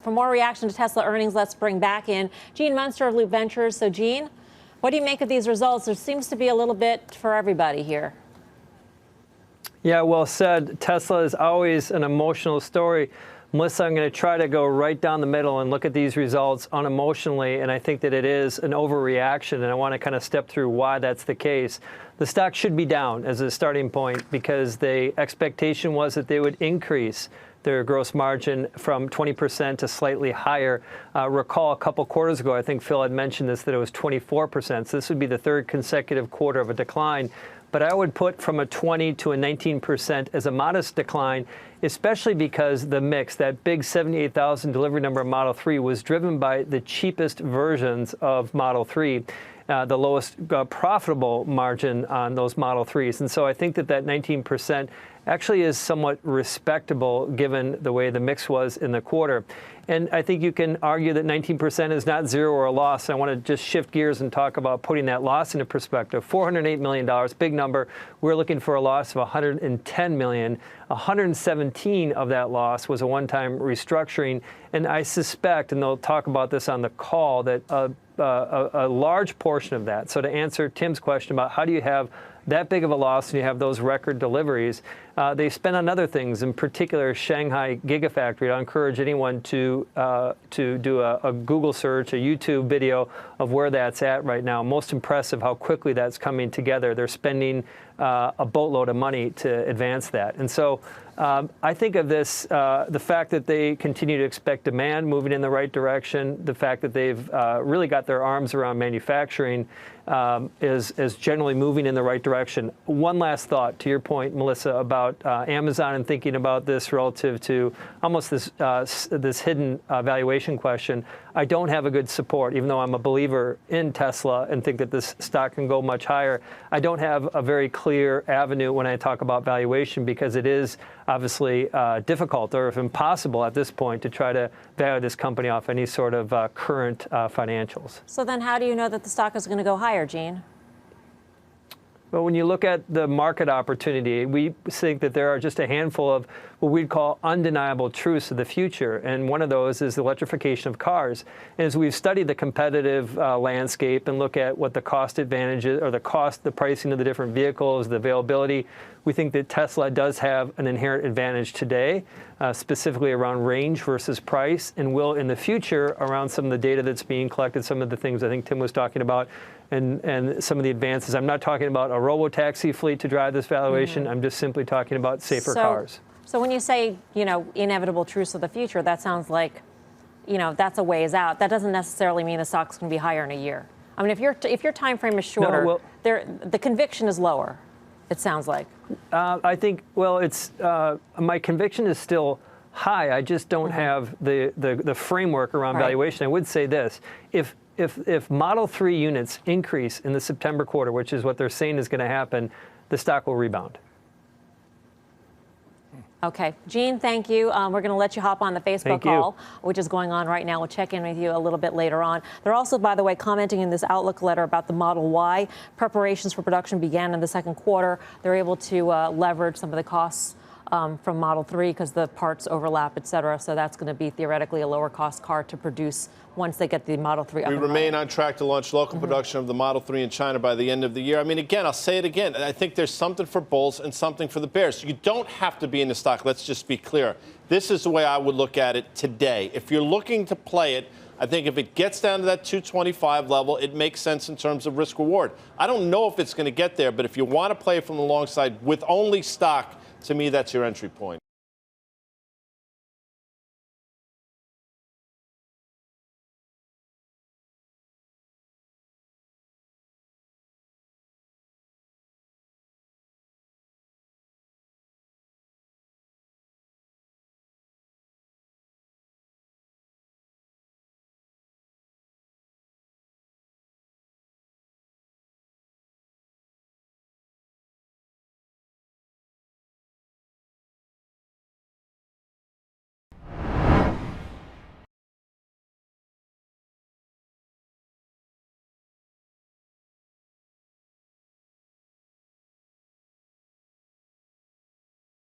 For more reaction to Tesla earnings, let's bring back in Gene Munster of Loup Ventures. So, Gene, what do you make of these results? There seems to be a little bit for everybody here. Yeah, well said. Tesla is always an emotional story. Melissa, I'm going to try to go right down the middle and look at these results unemotionally, and I think that it is an overreaction, and I want to kind of step through why that's the case. The stock should be down as a starting point because the expectation was that they would increase their gross margin from 20% to slightly higher. Recall a couple quarters ago, I think Phil had mentioned this, that it was 24%. So this would be the third consecutive quarter of a decline. But I would put from a 20 to a 19% as a modest decline, especially because the mix, that big 78,000 delivery number of Model 3 was driven by the cheapest versions of Model 3. The lowest profitable margin on those Model 3s. And so I think that that 19% actually is somewhat respectable given the way the mix was in the quarter. And I think you can argue that 19% is not zero or a loss. I want to just shift gears and talk about putting that loss into perspective. $408 million, big number. We're looking for a loss of $110 million. 117 of that loss was a one-time restructuring. And I suspect, and they'll talk about this on the call, that a large portion of that. So to answer Tim's question about how do you have that big of a loss and you have those record deliveries, they spend on other things, in particular Shanghai Gigafactory. I encourage anyone to do a Google search, a YouTube video of where that's at right now. Most impressive how quickly that's coming together. They're spending a boatload of money to advance that. And so I think of this, the fact that they continue to expect demand moving in the right direction, the fact that they've really got their arms around manufacturing is generally moving in the right direction. One last thought to your point, Melissa, about Amazon and thinking about this relative to almost this hidden valuation question. I don't have a good support, even though I'm a believer in Tesla and think that this stock can go much higher. I don't have a very clear avenue when I talk about valuation because it is obviously difficult or if impossible at this point to try to value this company off any sort of current financials. So then how do you know that the stock is going to go higher, Gene? Well, when you look at the market opportunity, we think that there are just a handful of what we'd call undeniable truths of the future. And one of those is the electrification of cars. And as we've studied the competitive landscape and look at what the cost advantages or the pricing of the different vehicles, the availability, we think that Tesla does have an inherent advantage today, specifically around range versus price, and will in the future around some of the data that's being collected, some of the things I think Tim was talking about, and some of the advances. I'm not talking about a robo-taxi fleet to drive this valuation. I'm just simply talking about safer cars. So when you say, inevitable truths of the future, that sounds like, that's a ways out. That doesn't necessarily mean the stock's going to be higher in a year. I mean, if your time frame is shorter, the conviction is lower, it sounds like. I think, it's my conviction is still high. I just don't have the framework around valuation. I would say this. If Model 3 units increase in the September quarter, which is what they're saying is going to happen, the stock will rebound. Okay. Gene, thank you. We're going to let you hop on the Facebook call, which is going on right now. We'll check in with you a little bit later on. They're also, by the way, commenting in this Outlook letter about the Model Y. Preparations for production began in the second quarter. They're able to leverage some of the costs from Model 3 because the parts overlap, et cetera. So that's going to be theoretically a lower cost car to produce once they get the Model 3 up and running. We remain on track to launch local production of the Model 3 in China by the end of the year. I mean, again, I'll say it again. I think there's something for bulls and something for the bears. You don't have to be in the stock. Let's just be clear. This is the way I would look at it today. If you're looking to play it, I think if it gets down to that 225 level, it makes sense in terms of risk reward. I don't know if it's going to get there, but if you want to play from the long side with only stock, to me, that's your entry point.